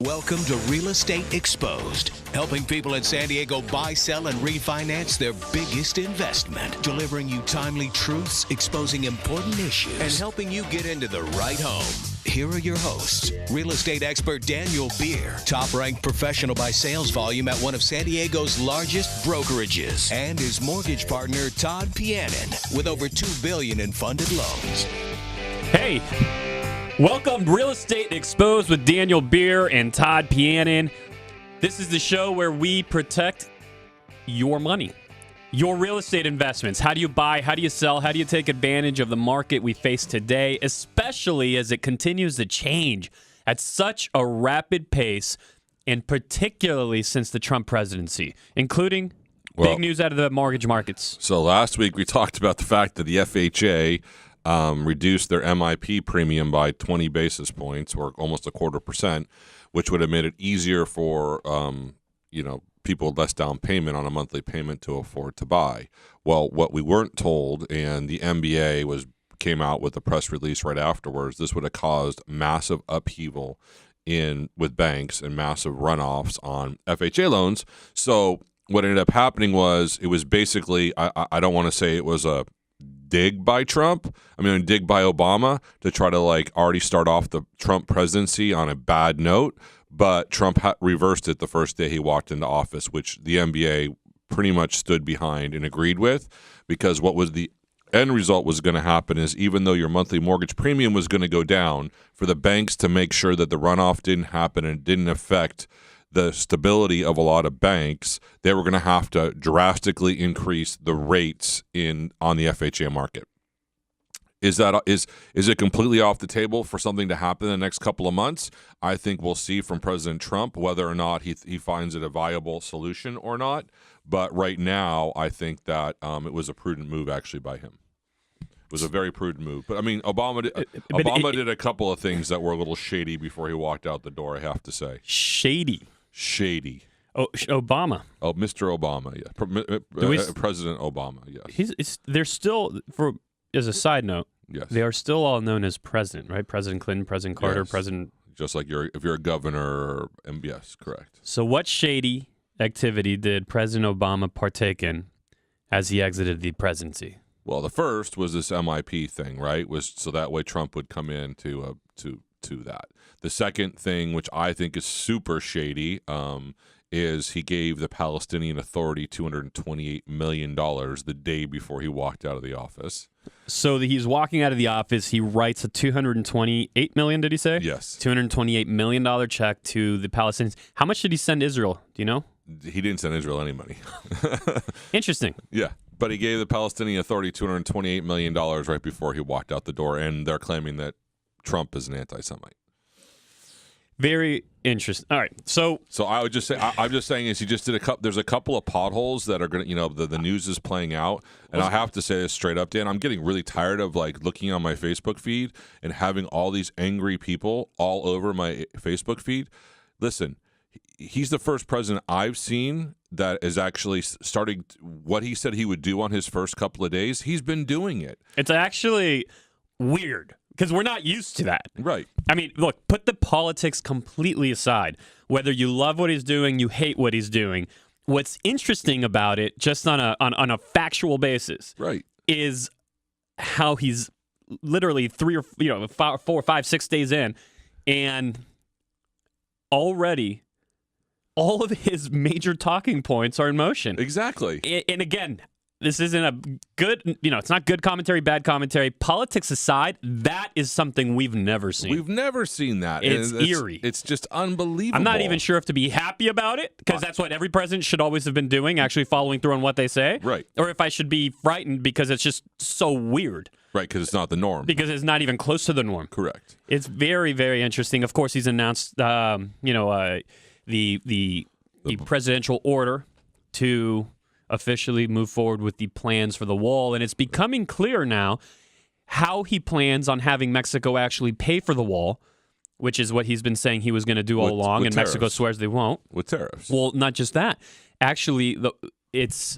Welcome to Real Estate Exposed, helping people in San Diego buy, sell, and refinance their biggest investment, delivering you timely truths, exposing important issues, and helping you get into the right home. Here are your hosts, real estate expert Daniel Beer, top-ranked professional by sales volume at one of San Diego's largest brokerages, and his mortgage partner, Todd Pianin, with over $2 billion in funded loans. Hey! Welcome to Real Estate Exposed with Daniel Beer and Todd Pianin. This is the show where we protect your money, your real estate investments. How do you buy? How do you sell? How do you take advantage of the market we face today, especially as it continues to change at such a rapid pace, and particularly since the Trump presidency, including big news out of the mortgage markets. So last week we talked about the fact that the FHA reduced their MIP premium by 20 basis points, or almost 0.25%, which would have made it easier for people with less down payment on a monthly payment to afford to buy. Well, what we weren't told, and the MBA came out with a press release right afterwards, this would have caused massive upheaval with banks and massive runoffs on FHA loans. So what ended up happening was, it was basically, I don't want to say it was a dig by Trump. A dig by Obama to try to already start off the Trump presidency on a bad note. But Trump reversed it the first day he walked into office, which the NBA pretty much stood behind and agreed with, because what was the end result was going to happen is, even though your monthly mortgage premium was going to go down, for the banks to make sure that the runoff didn't happen and didn't affect the stability of a lot of banks, they were going to have to drastically increase the rates on the FHA market. Is it completely off the table for something to happen in the next couple of months? I think we'll see from President Trump whether or not he finds it a viable solution or not. But right now, I think that it was a prudent move actually by him. It was a very prudent move. But Obama did a couple of things that were a little shady before he walked out the door, I have to say. Shady. Oh, Obama. Oh, Mr. Obama, yeah. President Obama, yes. They're still, as a side note, yes, they are still all known as president, right? President Clinton, President Carter, yes. President. Just like if you're a governor, yes, correct. So what shady activity did President Obama partake in as he exited the presidency? Well, the first was this MIP thing, right? Was so that way Trump would come in to that. The second thing, which I think is super shady, is he gave the Palestinian Authority $228 million the day before he walked out of the office. So he's walking out of the office. He writes a $228 million, did he say? Yes. $228 million check to the Palestinians. How much did he send Israel? Do you know? He didn't send Israel any money. Interesting. Yeah. But he gave the Palestinian Authority $228 million right before he walked out the door, and they're claiming that Trump is an anti-Semite. Very interesting. All right, so I would just say, I'm just saying is he just did there's a couple of potholes that are going to, the news is playing out, and I have to say this straight up, Dan, I'm getting really tired of looking on my Facebook feed and having all these angry people all over my Facebook feed. Listen, he's the first president I've seen that is actually starting what he said he would do on his first couple of days. He's been doing it. It's actually weird, because we're not used to that. Right. Look, put the politics completely aside. Whether you love what he's doing, you hate what he's doing. What's interesting about it, just on a factual basis, right, is how he's literally 4 or 5, 6 days in, and already all of his major talking points are in motion. Exactly. And again, this isn't a good, it's not good commentary, bad commentary. Politics aside, that is something we've never seen. We've never seen that. It's eerie. It's just unbelievable. I'm not even sure if to be happy about it, because that's what every president should always have been doing, actually following through on what they say. Right. Or if I should be frightened because it's just so weird. Right, because it's not the norm. Because it's not even close to the norm. Correct. It's very, very interesting. Of course, he's announced, the presidential order to officially move forward with the plans for the wall, and it's becoming clear now how he plans on having Mexico actually pay for the wall, which is what he's been saying he was going to do all along, and tariffs. Mexico swears they won't. With tariffs. Well, not just that. Actually,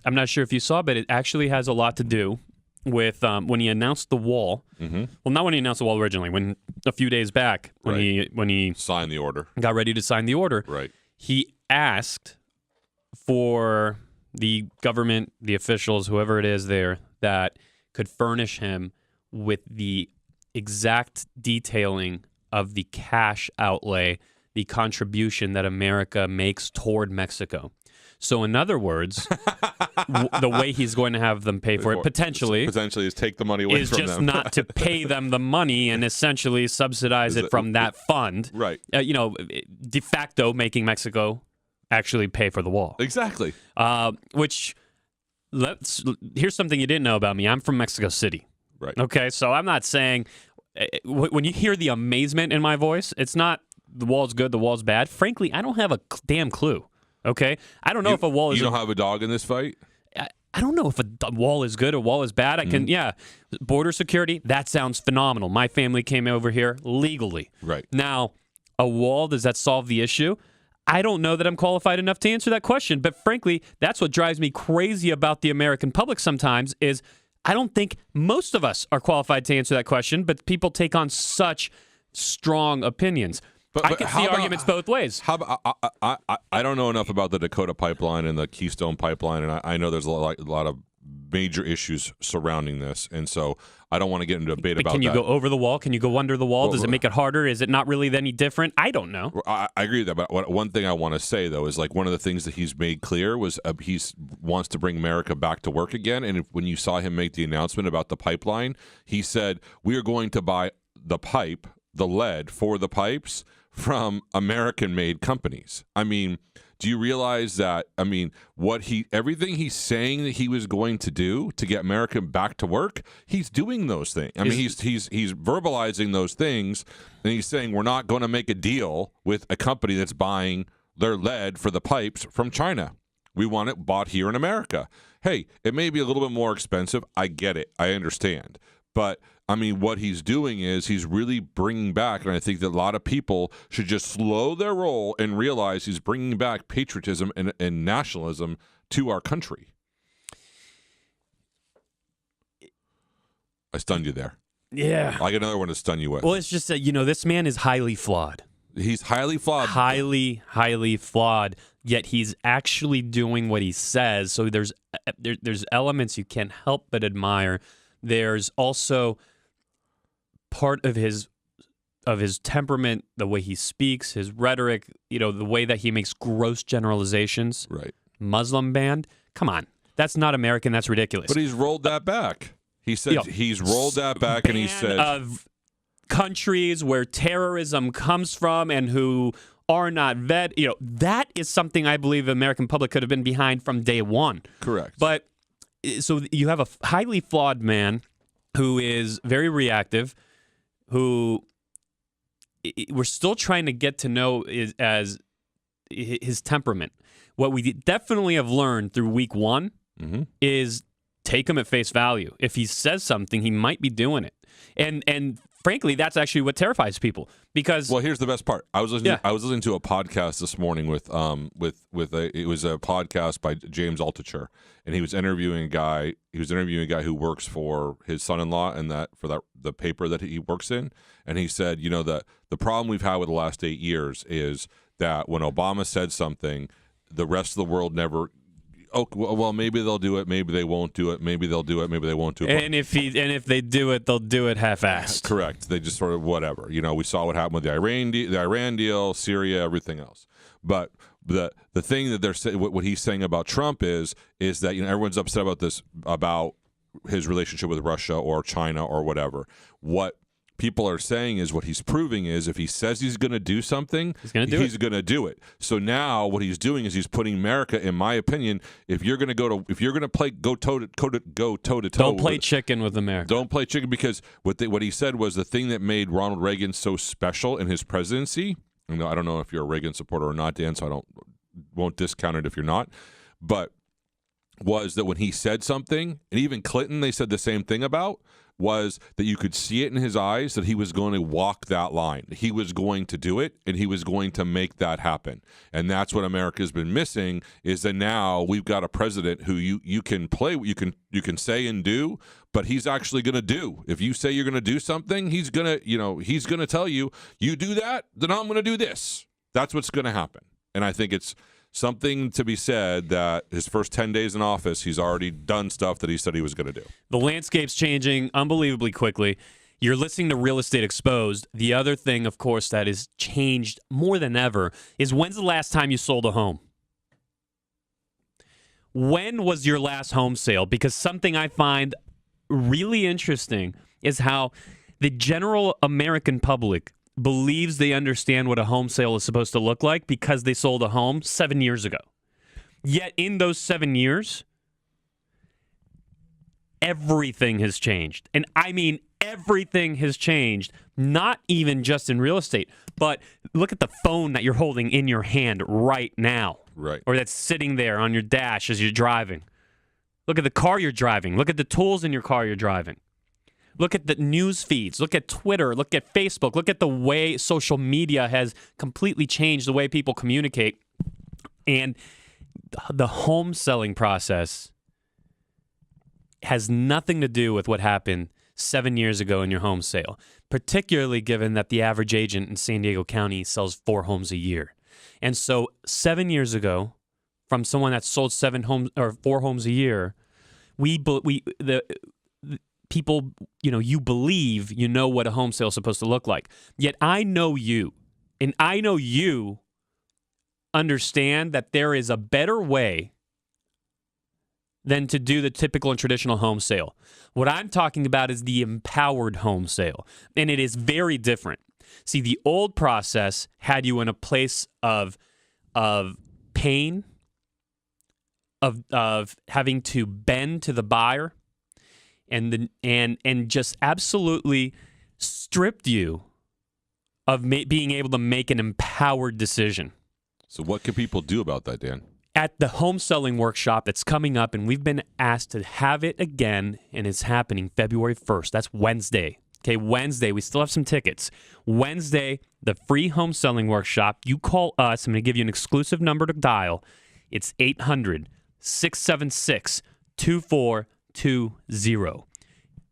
I'm not sure if you saw, but it actually has a lot to do with when he announced the wall. Mm-hmm. Well, not when he announced the wall originally. When a few days back, when he signed the order, got ready to sign the order, right? He asked for the government, the officials, whoever it is there, that could furnish him with the exact detailing of the cash outlay, the contribution that America makes toward Mexico. So, in other words, the way he's going to have them pay for it, potentially is take the money away is from just them. not to pay them the money and essentially subsidize it from that fund. Right. De facto making Mexico actually pay for the wall. Exactly. Here's something you didn't know about me. I'm from Mexico City. Right. Okay, so I'm not saying when you hear the amazement in my voice, it's not the wall's good, the wall's bad. Frankly, I don't have a damn clue. Okay, I don't know if a wall is. You don't have a dog in this fight. I don't know if a wall is good or wall is bad. I can, border security. That sounds phenomenal. My family came over here legally. Right. Now, a wall, does that solve the issue? I don't know that I'm qualified enough to answer that question. But frankly, that's what drives me crazy about the American public sometimes is I don't think most of us are qualified to answer that question, but people take on such strong opinions. But I can see arguments both ways. How about, I don't know enough about the Dakota Pipeline and the Keystone Pipeline, and I know there's a lot of major issues surrounding this, and so I don't want to get into a debate about that. Can you go over the wall? Can you go under the wall? Does it make it harder? Is it not really any different? I don't know. I agree with that, but one thing I want to say, though, is like one of the things that he's made clear was he wants to bring America back to work again, and when you saw him make the announcement about the pipeline, he said, we are going to buy the lead for the pipes from American-made companies. I mean, do you realize that? I mean, everything he's saying that he was going to do to get America back to work, he's doing those things. I mean, he's verbalizing those things, and he's saying we're not going to make a deal with a company that's buying their lead for the pipes from China. We want it bought here in America. Hey, it may be a little bit more expensive. I get it. I understand. But I mean, what he's doing is he's really bringing back, and I think that a lot of people should just slow their roll and realize he's bringing back patriotism and nationalism to our country. I stunned you there. Yeah. I got another one to stun you with. Well, it's just that, this man is highly flawed. He's highly flawed. Highly, highly flawed, yet he's actually doing what he says. So there's elements you can't help but admire. There's also part of his temperament, the way he speaks, his rhetoric, the way that he makes gross generalizations. Right. Muslim ban? Come on. That's not American. That's ridiculous. But he's rolled that back. He said he's rolled that back, and he said of countries where terrorism comes from and who are not that is something I believe the American public could have been behind from day one. Correct. But so you have a highly flawed man who is very reactive, who we're still trying to get to know as his temperament. What we definitely have learned through week one is take him at face value. If he says something, he might be doing it. And frankly, that's actually what terrifies people because. Well, here's the best part. I was listening to a podcast this morning it was a podcast by James Altucher, and he was interviewing a guy. Who works for his son-in-law and the paper that he works in, and he said, the problem we've had with the last 8 years is that when Obama said something, the rest of the world never. Oh, well, maybe they'll do it. Maybe they won't do it. Maybe they'll do it. Maybe they won't do it. And if they do it, they'll do it half-assed. Correct. They just sort of whatever. We saw what happened with the Iran deal, Syria, everything else. But the thing that they're saying, what he's saying about Trump is that everyone's upset about this, about his relationship with Russia or China or whatever. What people are saying is what he's proving is if he says he's going to do something, he's going to do it. So now what he's doing is he's putting America, in my opinion, if you're going to go toe to toe, don't play chicken with America. Don't play chicken because what he said was the thing that made Ronald Reagan so special in his presidency. I don't know if you're a Reagan supporter or not, Dan, so won't discount it if you're not, but was that when he said something, and even Clinton they said the same thing about, was that you could see it in his eyes that he was going to walk that line. He was going to do it, and he was going to make that happen. And that's what America's been missing, is that now we've got a president who you can play, you can say and do, but he's actually going to do. If you say you're going to do something, he's going to tell you, you do that, then I'm going to do this. That's what's going to happen. And I think it's something to be said that his first 10 days in office, he's already done stuff that he said he was going to do. The landscape's changing unbelievably quickly. You're listening to Real Estate Exposed. The other thing, of course, that has changed more than ever is, when's the last time you sold a home? When was your last home sale? Because something I find really interesting is how the general American public believes they understand what a home sale is supposed to look like because they sold a home 7 years ago. Yet in those 7 years, everything has changed. And I mean everything has changed, not even just in real estate, but look at the phone that you're holding in your hand right now. Right. Or that's sitting there on your dash as you're driving. Look at the car you're driving. Look at the tools in your car you're driving. Look at the news feeds. Look at Twitter. Look at Facebook. Look at the way social media has completely changed the way people communicate. And the home selling process has nothing to do with what happened 7 years ago in your home sale, particularly given that the average agent in San Diego County sells 4 homes a year. And so 7 years ago, from someone that sold 4 homes a year, people, you believe you know what a home sale is supposed to look like. Yet I know you, and I know you understand that there is a better way than to do the typical and traditional home sale. What I'm talking about is the empowered home sale, and it is very different. See, the old process had you in a place of pain, of having to bend to the buyer, and just absolutely stripped you of being able to make an empowered decision. So what can people do about that, Dan? At the home selling workshop that's coming up, and we've been asked to have it again, and it's happening February 1st. That's Wednesday. Okay, Wednesday. We still have some tickets. Wednesday, the free home selling workshop. You call us. I'm going to give you an exclusive number to dial. It's 800-676-2420.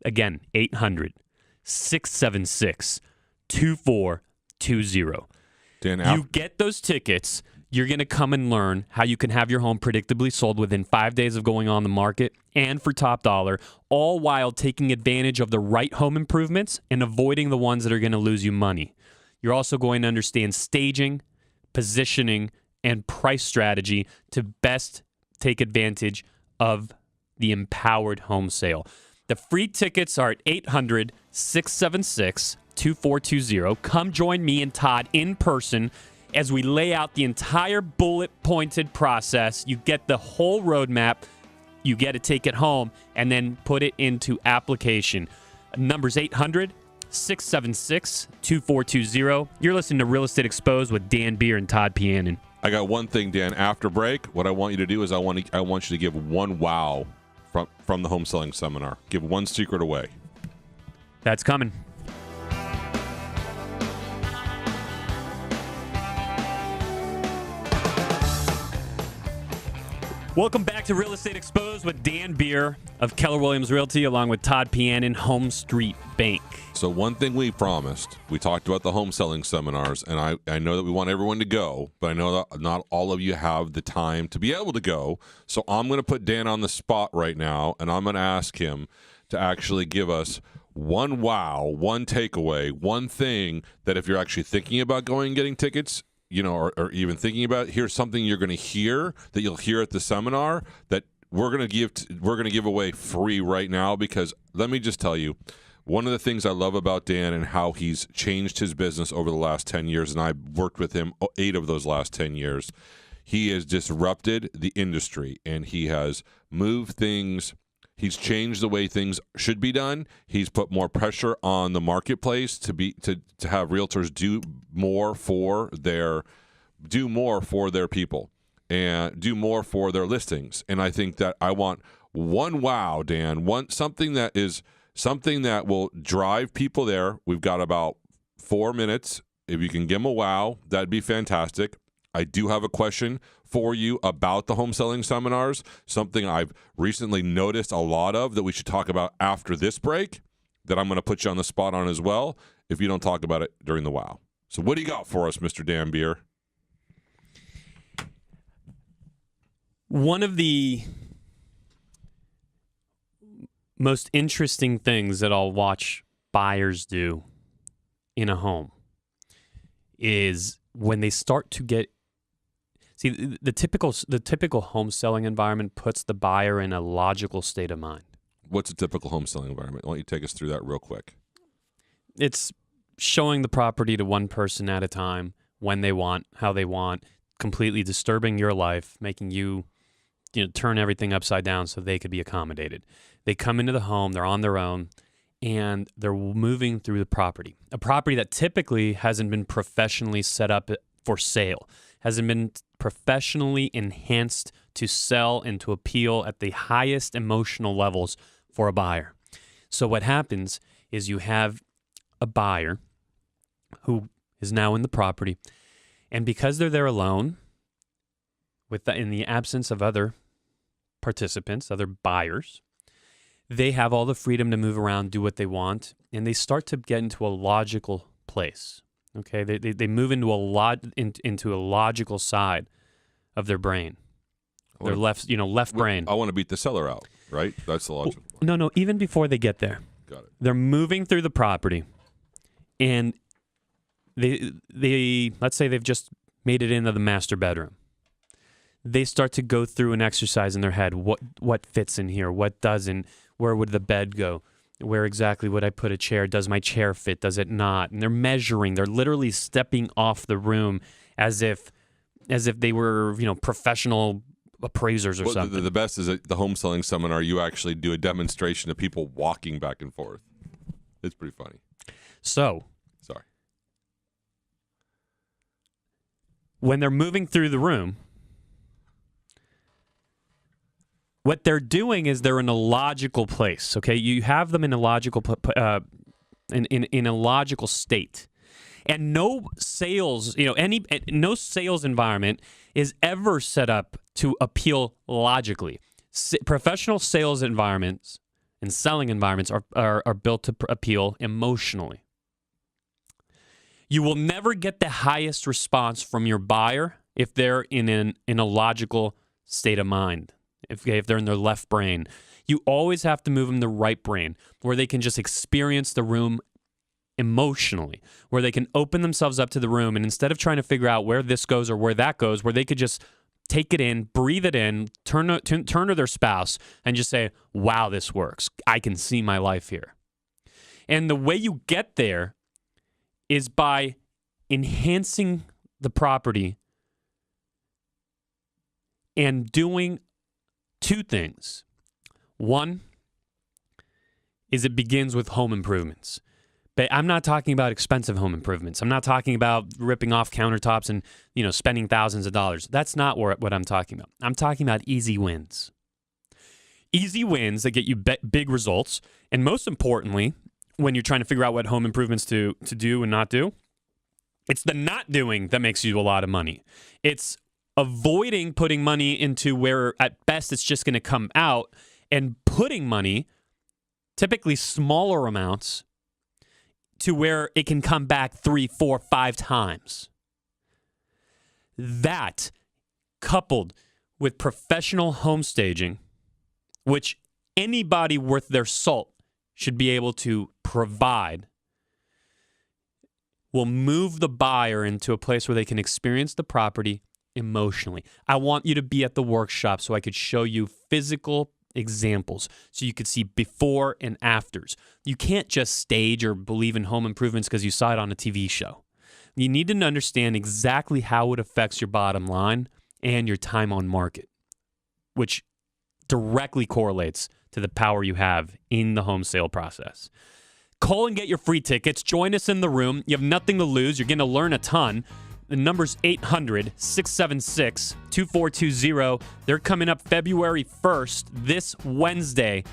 Again, 800-676-2420. Dan, you get those tickets. You're going to come and learn how you can have your home predictably sold within 5 days of going on the market and for top dollar, all while taking advantage of the right home improvements and avoiding the ones that are going to lose you money. You're also going to understand staging, positioning, and price strategy to best take advantage of the empowered home sale. The free tickets are at 800-676-2420. Come join me and Todd in person as we lay out the entire bullet-pointed process. You get the whole roadmap. You get to take it home and then put it into application. Number's 800-676-2420. You're listening to Real Estate Exposed with Dan Beer and Todd Pianin. I got one thing, Dan. After break, what I want you to do is I want you to give one wow from the home selling seminar. Give one secret away. That's coming. Welcome back to Real Estate Exposed with Dan Beer of Keller Williams Realty, along with Todd Pianin, Home Street Bank. So one thing we promised, we talked about the home selling seminars, and I know that we want everyone to go, but I know that not all of you have the time to be able to go. So I'm going to put Dan on the spot right now, and I'm going to ask him to actually give us one wow, one takeaway, one thing that if you're actually thinking about going and getting tickets, or even thinking about it, here's something you're going to hear that you'll hear at the seminar that we're going to give away free right now. Because let me just tell you, one of the things I love about Dan and how he's changed his business over the last 10 years, and I've worked with him 8 of those last 10 years, he has disrupted the industry and he has moved things. He's changed the way things should be done. He's put more pressure on the marketplace to have realtors do more for their people and do more for their listings. And I think that I want one wow, Dan, something that is something that will drive people there. We've got about 4 minutes. If you can give them a wow, that'd be fantastic. I do have a question for you about the home selling seminars, something I've recently noticed a lot of that we should talk about after this break, that I'm going to put you on the spot on as well if you don't talk about it during the wow. So what do you got for us, Mr. Dan Beer? One of the most interesting things that I'll watch buyers do in a home is when they start to get the typical home selling environment puts the buyer in a logical state of mind. What's a typical home selling environment? Why don't you take us through that real quick? It's showing the property to one person at a time, when they want, how they want, completely disturbing your life, making you turn everything upside down so they could be accommodated. They come into the home, they're on their own, and they're moving through the property. A property that typically hasn't been professionally set up for sale, hasn't been professionally enhanced to sell and to appeal at the highest emotional levels for a buyer. So what happens is you have a buyer who is now in the property, and because they're there alone, in the absence of other participants, other buyers, they have all the freedom to move around, do what they want, and they start to get into a logical place. Okay, they move into a logical side of their brain, their left brain. I want to beat the seller out, right? That's the logic. No. Even before they get there, Got it. They're moving through the property, and they let's say they've just made it into the master bedroom. They start to go through an exercise in their head. What fits in here? What doesn't? Where would the bed go? Where exactly would I put a chair? Does my chair fit? Does it not? And they're measuring. They're literally stepping off the room as if they were, professional appraisers or something. The best is at the home selling seminar, you actually do a demonstration of people walking back and forth. It's pretty funny. So, sorry. When they're moving through the room, what they're doing is they're in a logical place. Okay, you have them in a logical in a logical state, and no sales environment is ever set up to appeal logically. Professional sales environments and selling environments are built to appeal emotionally. You will never get the highest response from your buyer if they're in a logical state of mind. If they're in their left brain, you always have to move them to the right brain, where they can just experience the room emotionally, where they can open themselves up to the room, and instead of trying to figure out where this goes or where that goes, where they could just take it in, breathe it in, turn to their spouse, and just say, "Wow, this works. I can see my life here." And the way you get there is by enhancing the property and doing two things. One is it begins with home improvements. But I'm not talking about expensive home improvements. I'm not talking about ripping off countertops and, spending thousands of dollars. That's not what I'm talking about. I'm talking about easy wins. Easy wins that get you big results. And most importantly, when you're trying to figure out what home improvements to do and not do, it's the not doing that makes you a lot of money. It's avoiding putting money into where at best it's just going to come out, and putting money, typically smaller amounts, to where it can come back 3, 4, 5 times. That, coupled with professional home staging, which anybody worth their salt should be able to provide, will move the buyer into a place where they can experience the property emotionally. I want you to be at the workshop so I could show you physical examples so you could see before and afters. You can't just stage or believe in home improvements because you saw it on a TV show. You need to understand exactly how it affects your bottom line and your time on market, which directly correlates to the power you have in the home sale process. Call and get your free tickets. Join us in the room. You have nothing to lose. You're going to learn a ton. The number's 800-676-2420. They're coming up February 1st, this Wednesday.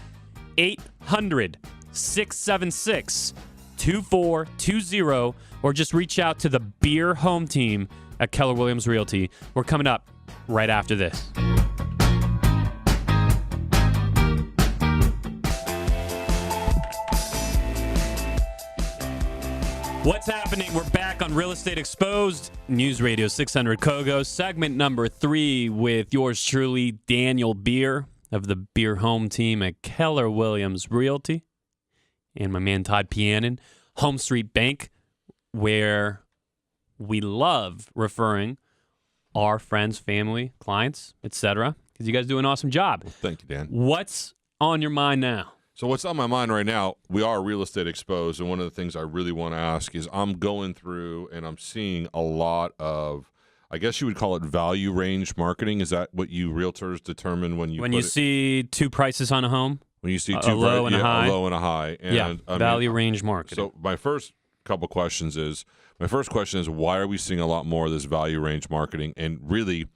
800 676-2420, or just reach out to the Beer Home Team at Keller Williams Realty. We're coming up right after this. What's happening? We're back on Real Estate Exposed, News Radio 600 Kogo, segment number 3 with yours truly, Daniel Beer of the Beer Home Team at Keller Williams Realty, and my man Todd Pianin, Home Street Bank, where we love referring our friends, family, clients, etc., because you guys do an awesome job. Well, thank you, Dan. What's on your mind now? So what's on my mind right now, we are Real Estate Exposed, and one of the things I really want to ask is I'm going through and I'm seeing a lot of, I guess you would call it value range marketing. Is that what you realtors determine when you see two prices on a home? When you see a low and a high? A low and a high. And, value range marketing. So my first question is, why are we seeing a lot more of this value range marketing? And really,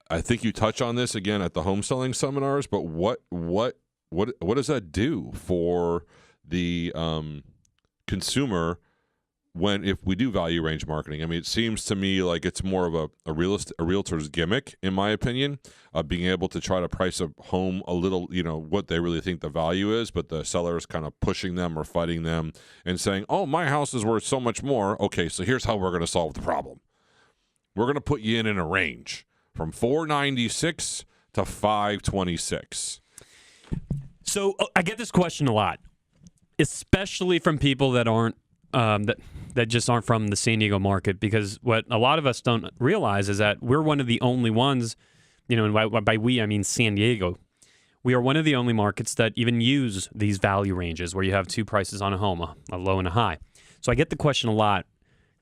I think you touch on this again at the home selling seminars, but what does that do for the consumer if we do value range marketing? I mean, it seems to me like it's more of a realtor's gimmick, in my opinion, being able to try to price a home a little, what they really think the value is, but the seller is kind of pushing them or fighting them and saying, oh, my house is worth so much more. Okay, so here's how we're going to solve the problem. We're going to put you in a range from $496 to $526. So I get this question a lot, especially from people that aren't that just aren't from the San Diego market, because what a lot of us don't realize is that we're one of the only ones, and by we I mean San Diego. We are one of the only markets that even use these value ranges where you have two prices on a home, a low and a high. So I get the question a lot: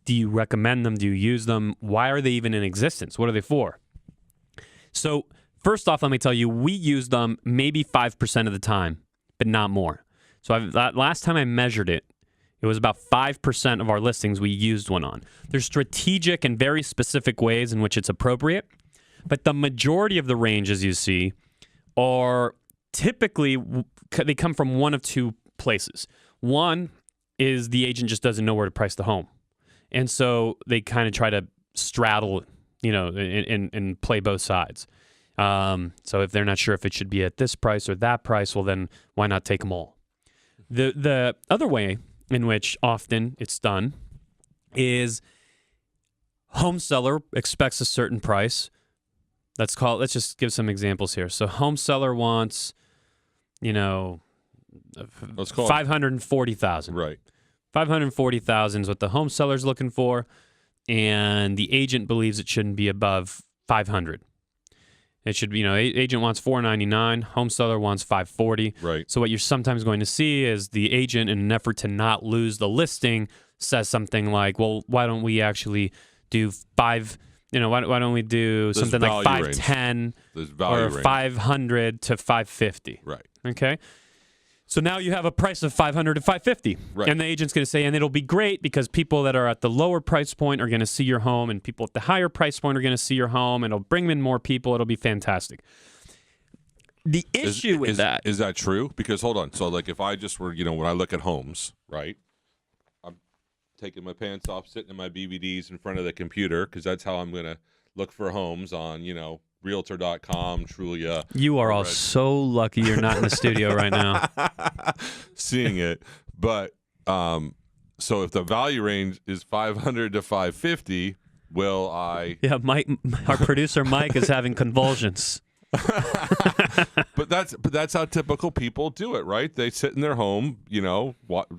do you recommend them? Do you use them? Why are they even in existence? What are they for? So first off, let me tell you, we use them maybe 5% of the time, but not more. So last time I measured it, it was about 5% of our listings we used one on. There's strategic and very specific ways in which it's appropriate, but the majority of the ranges you see are typically, they come from one of two places. One is the agent just doesn't know where to price the home. And so they kind of try to straddle, and play both sides. So if they're not sure if it should be at this price or that price, well, then why not take them all? The other way in which often it's done is home seller expects a certain price. Let's just give some examples here. So home seller wants, let's call $540,000. Right. $540,000 is what the home seller's looking for, and the agent believes it shouldn't be above $500,000. It should be, agent wants $499,000, home seller wants $540,000. Right. So what you're sometimes going to see is the agent, in an effort to not lose the listing, says something like, "Well, why don't we actually do why don't we do something like $510,000 or $500,000 to $550,000?" Right. Okay. So now you have a price of $500,000 to $550,000. Right. And the agent's going to say, and it'll be great because people that are at the lower price point are going to see your home, and people at the higher price point are going to see your home, and it'll bring in more people. It'll be fantastic. The issue with that... Is that true? Because, hold on. So, like, if I just were, when I look at homes, right, I'm taking my pants off, sitting in my BVDs in front of the computer, because that's how I'm going to look for homes on, Realtor.com, Trulia. You are all so lucky you're not in the studio right now. Seeing it. But so if the value range is $500 to $550, will I? Yeah, Mike, our producer Mike is having convulsions. But that's how typical people do it, right? They sit in their home,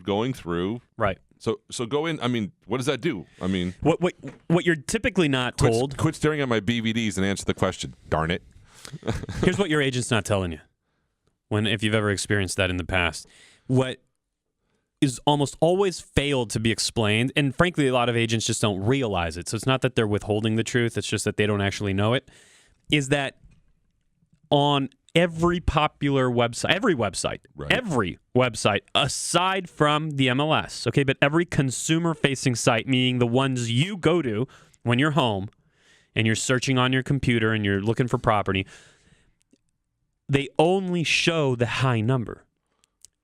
going through. Right. So go in. I mean, what does that do? I mean, what you're typically not told. Quit staring at my BVDs and answer the question. Darn it. Here's what your agent's not telling you. If you've ever experienced that in the past, what is almost always failed to be explained, and frankly, a lot of agents just don't realize it. So it's not that they're withholding the truth; it's just that they don't actually know it. Is that on every popular website, every website, aside from the MLS, okay, but every consumer-facing site, meaning the ones you go to when you're home and you're searching on your computer and you're looking for property, they only show the high number.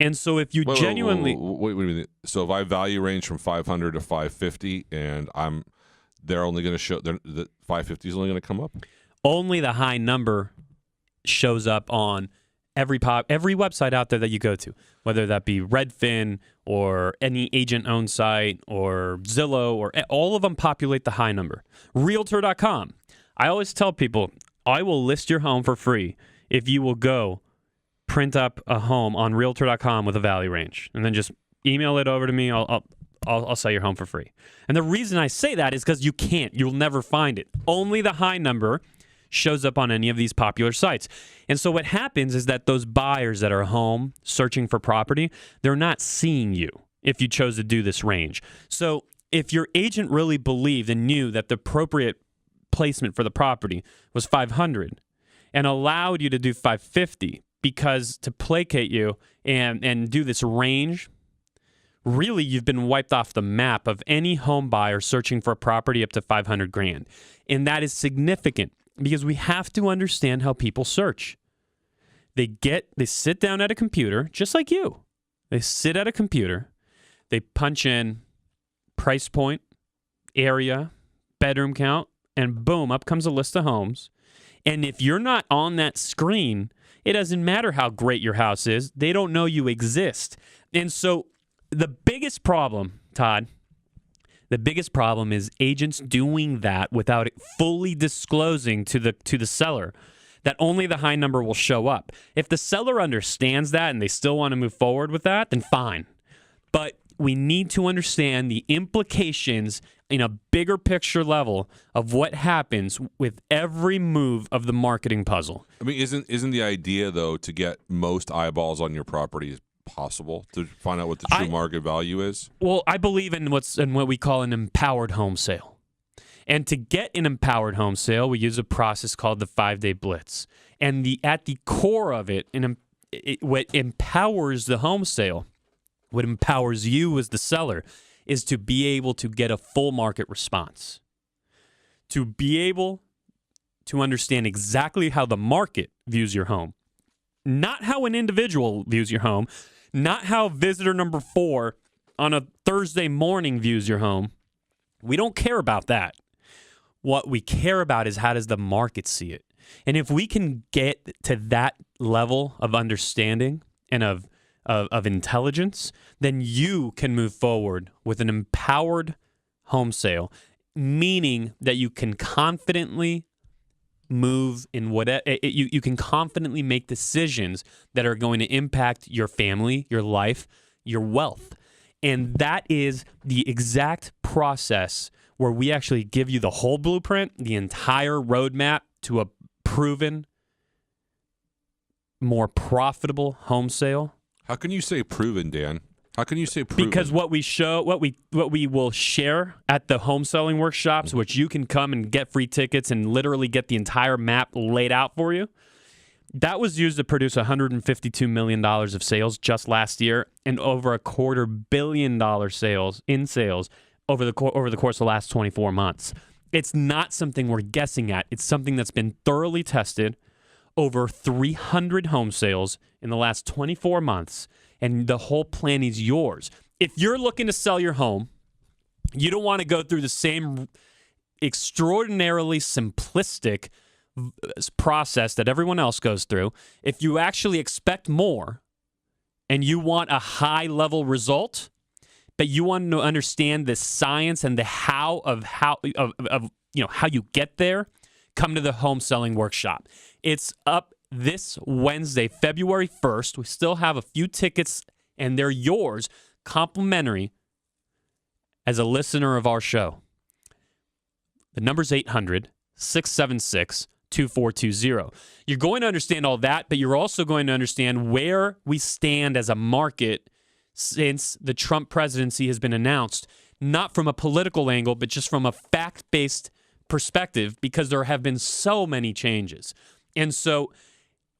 And so if you genuinely wait. So if I value range from 500 to 550, and they're only going to show the 550 is only going to come up. Only the high number shows up on every website out there that you go to, whether that be Redfin or any agent-owned site or Zillow, or all of them populate the high number. Realtor.com. I always tell people, I will list your home for free if you will go print up a home on Realtor.com with a value range, and then just email it over to me. I'll sell your home for free. And the reason I say that is because you can't. You'll never find it. Only the high number shows up on any of these popular sites. And so what happens is that those buyers that are home searching for property, they're not seeing you if you chose to do this range. So if your agent really believed and knew that the appropriate placement for the property was 500 and allowed you to do 550 because to placate you and do this range, really you've been wiped off the map of any home buyer searching for a property up to 500 grand. And that is significant because we have to understand how people search. They sit down at a computer, just like you. They sit at a computer, they punch in price point, area, bedroom count, and boom, up comes a list of homes. And if you're not on that screen, it doesn't matter how great your house is. They don't know you exist. And so the biggest problem, Todd, is agents doing that without it fully disclosing to the seller that only the high number will show up. If the seller understands that and they still want to move forward with that, then fine. But we need to understand the implications in a bigger picture level of what happens with every move of the marketing puzzle. I mean, isn't the idea though to get most eyeballs on your property possible to find out what the true market value is? Well, I believe in what we call an empowered home sale. And to get an empowered home sale, we use a process called the 5-day blitz. And at the core of it, what empowers the home sale, what empowers you as the seller, is to be able to get a full market response. To be able to understand exactly how the market views your home. Not how an individual views your home. Not how visitor number 4 on a Thursday morning views your home. We don't care about that. What we care about is how does the market see it. And if we can get to that level of understanding and of intelligence, then you can move forward with an empowered home sale, meaning that you can confidently move in whatever you can confidently make decisions that are going to impact your family, your life, your wealth. And that is the exact process where we actually give you the whole blueprint, the entire roadmap to a proven, more profitable home sale. How can you say proven, Dan? How can you say proven? Because what we will share at the home selling workshops, which you can come and get free tickets and literally get the entire map laid out for you, that was used to produce $152 million of sales just last year and over $250 million sales over the course of the last 24 months. It's not something we're guessing at. It's something that's been thoroughly tested, over 300 home sales in the last 24 months, and the whole plan is yours. If you're looking to sell your home, you don't want to go through the same extraordinarily simplistic process that everyone else goes through. If you actually expect more and you want a high-level result, but you want to understand the science and the how you get there, come to the home selling workshop. It's up this Wednesday, February 1st. We still have a few tickets, and they're yours, complimentary, as a listener of our show. The number's 800-676-2420. You're going to understand all that, but you're also going to understand where we stand as a market since the Trump presidency has been announced, not from a political angle, but just from a fact-based perspective, because there have been so many changes. And so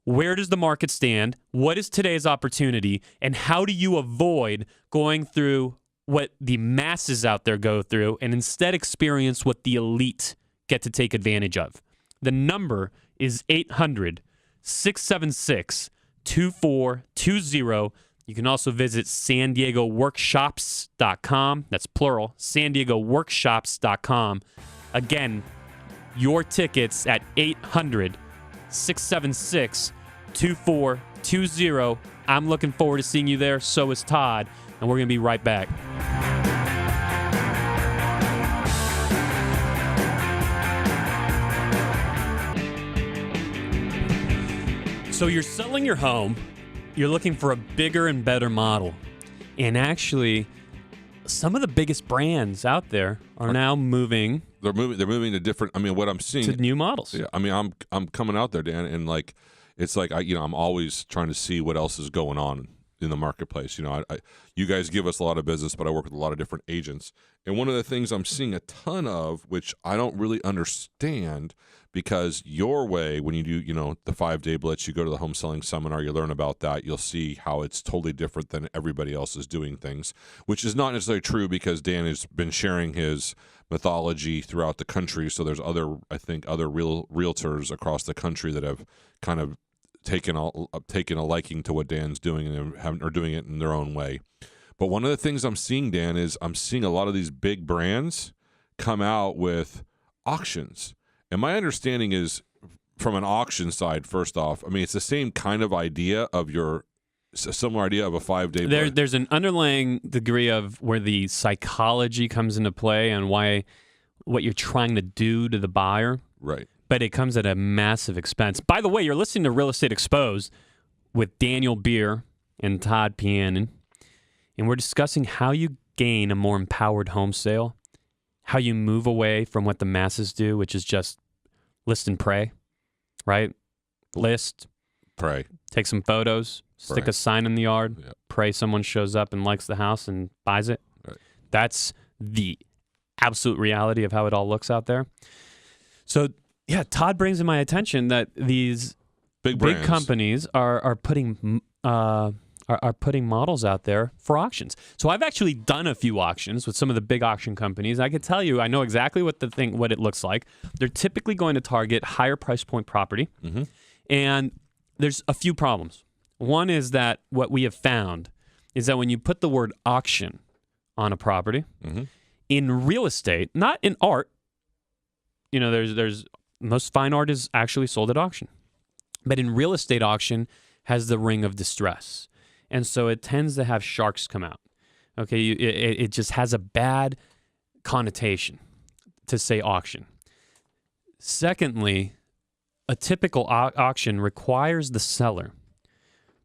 where does the market stand? What is today's opportunity? And how do you avoid going through what the masses out there go through and instead experience what the elite get to take advantage of? The number is 800-676-2420. You can also visit SanDiegoWorkshops.com. That's plural, SanDiegoWorkshops.com. Again, your tickets at 800-676-2420. I'm looking forward to seeing you there. So is Todd. And we're going to be right back. So you're selling your home. You're looking for a bigger and better model. And actually, some of the biggest brands out there are now moving. They're moving to different. I mean, what I'm seeing to new models. Yeah, I mean, I'm coming out there, Dan, and like, it's like I'm always trying to see what else is going on in the marketplace. You guys give us a lot of business, but I work with a lot of different agents, and one of the things I'm seeing a ton of, which I don't really understand, because your way, when you do, the 5-day blitz, you go to the home selling seminar, you learn about that, you'll see how it's totally different than everybody else is doing things, which is not necessarily true, because Dan has been sharing his mythology throughout the country. So there's other realtors across the country that have kind of taken a liking to what Dan's doing and are doing it in their own way. But one of the things I'm seeing, Dan, is I'm seeing a lot of these big brands come out with auctions. And my understanding is, from an auction side, first off, I mean, it's the same kind of idea of a similar idea of a 5-day blitz. There's an underlying degree of where the psychology comes into play and what you're trying to do to the buyer. Right. But it comes at a massive expense. By the way, you're listening to Real Estate Exposed with Daniel Beer and Todd Pianin, and we're discussing how you gain a more empowered home sale, how you move away from what the masses do, which is just list and pray, right? List, pray, take some photos, stick a sign in the yard, pray someone shows up and likes the house and buys it. Right. That's the absolute reality of how it all looks out there. So, yeah, Todd brings to my attention that these big companies are putting models out there for auctions. So I've actually done a few auctions with some of the big auction companies. I can tell you, I know exactly what it looks like. They're typically going to target higher price point property, and there's a few problems. One is that what we have found is that when you put the word auction on a property, in real estate, not in art, there's most fine art is actually sold at auction. But in real estate, auction has the ring of distress. And so it tends to have sharks come out. Okay, it just has a bad connotation to say auction. Secondly, a typical auction requires the seller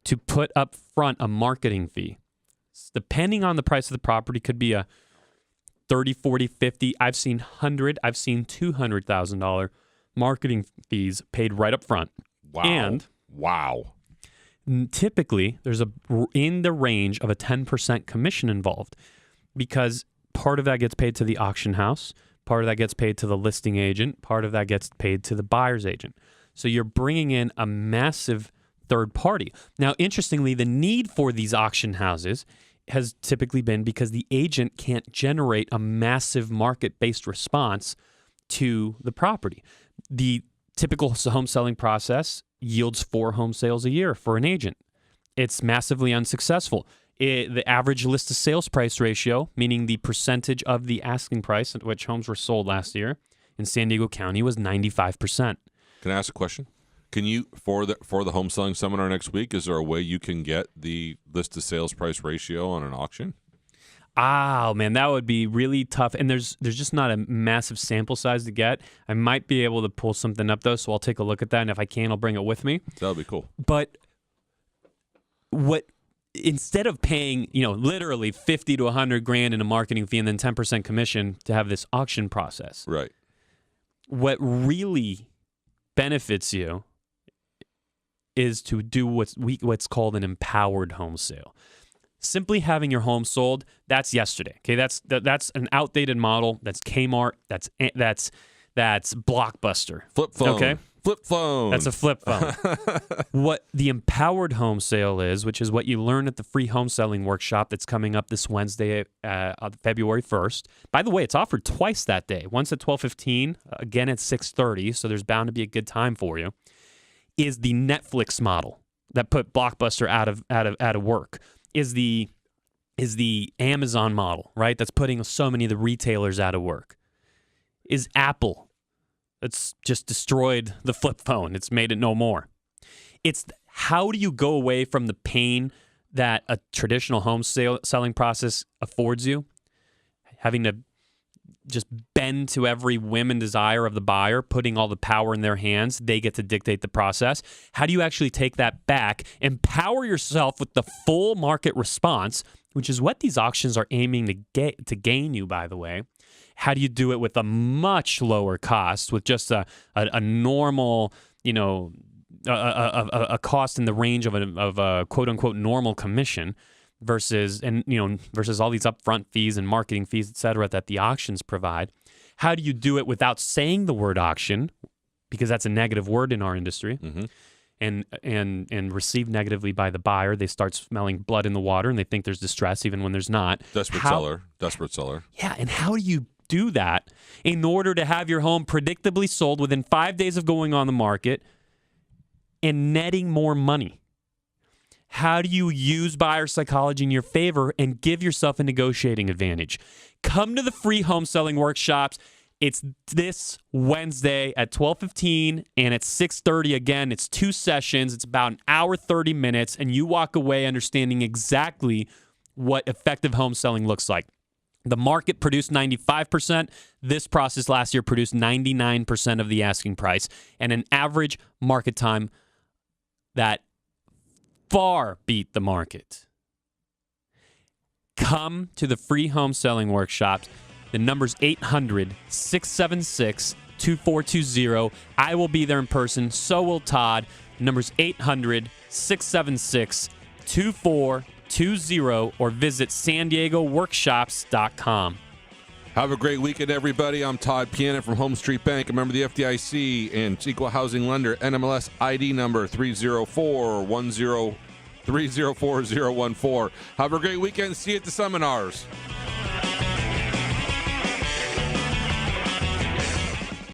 to put up front a marketing fee. Depending on the price of the property, could be a $30, $40, $50. I've seen $100,000, I've seen $200,000 marketing fees paid right up front. Wow. And typically, there's in the range of a 10% commission involved, because part of that gets paid to the auction house, part of that gets paid to the listing agent, part of that gets paid to the buyer's agent. So you're bringing in a massive third party. Now, interestingly, the need for these auction houses has typically been because the agent can't generate a massive market-based response to the property. The typical home selling process yields 4 home sales a year for an agent. It's massively unsuccessful. The average list to sales price ratio, meaning the percentage of the asking price at which homes were sold last year in San Diego County, was 95%. Can I ask a question? Can you, for the home selling seminar next week, is there a way you can get the list to sales price ratio on an auction? Oh, man, that would be really tough. And there's just not a massive sample size to get. I might be able to pull something up, though, so I'll take a look at that. And if I can, I'll bring it with me. That would be cool. But instead of paying, literally 50 to 100 grand in a marketing fee and then 10% commission to have this auction process. Right. What really benefits you is to do what's called an empowered home sale. Simply having your home sold, that's yesterday. Okay, that's an outdated model. That's Kmart. That's Blockbuster. Flip phone. Okay, flip phone. That's a flip phone. What the empowered home sale is, which is what you learn at the free home selling workshop that's coming up this Wednesday, February 1st. By the way, it's offered twice that day. Once at 12:15, again at 6:30. So there's bound to be a good time for you. Is the Netflix model that put Blockbuster out of work. is the Amazon model, right? That's putting so many of the retailers out of work. Is Apple. That's just destroyed the flip phone. It's made it no more. It's how do you go away from the pain that a traditional home selling process affords you? Having to just bend to every whim and desire of the buyer, putting all the power in their hands. They get to dictate the process. How do you actually take that back, empower yourself with the full market response, which is what these auctions are aiming to gain you, by the way. How do you do it with a much lower cost, with just a normal, a cost in the range of a quote unquote normal commission versus all these upfront fees and marketing fees, et cetera, that the auctions provide? How do you do it without saying the word auction, because that's a negative word in our industry, and received negatively by the buyer? They start smelling blood in the water and they think there's distress even when there's not. Desperate seller. Yeah, and how do you do that in order to have your home predictably sold within 5 days of going on the market and netting more money? How do you use buyer psychology in your favor and give yourself a negotiating advantage? Come to the free home selling workshops. It's this Wednesday at 12:15 and at 6:30 again. It's 2 sessions. It's about an hour, 30 minutes, and you walk away understanding exactly what effective home selling looks like. The market produced 95%. This process last year produced 99% of the asking price and an average market time that far beat the market. Come to the free home selling workshops. The number's 800-676-2420. I will be there in person. So will Todd. The number's 800-676-2420 or visit SanDiegoWorkshops.com. Have a great weekend, everybody. I'm Todd Piana from Home Street Bank, a member of the FDIC and equal housing lender. NMLS ID number 30410. 304-014. Have a great weekend. See you at the seminars.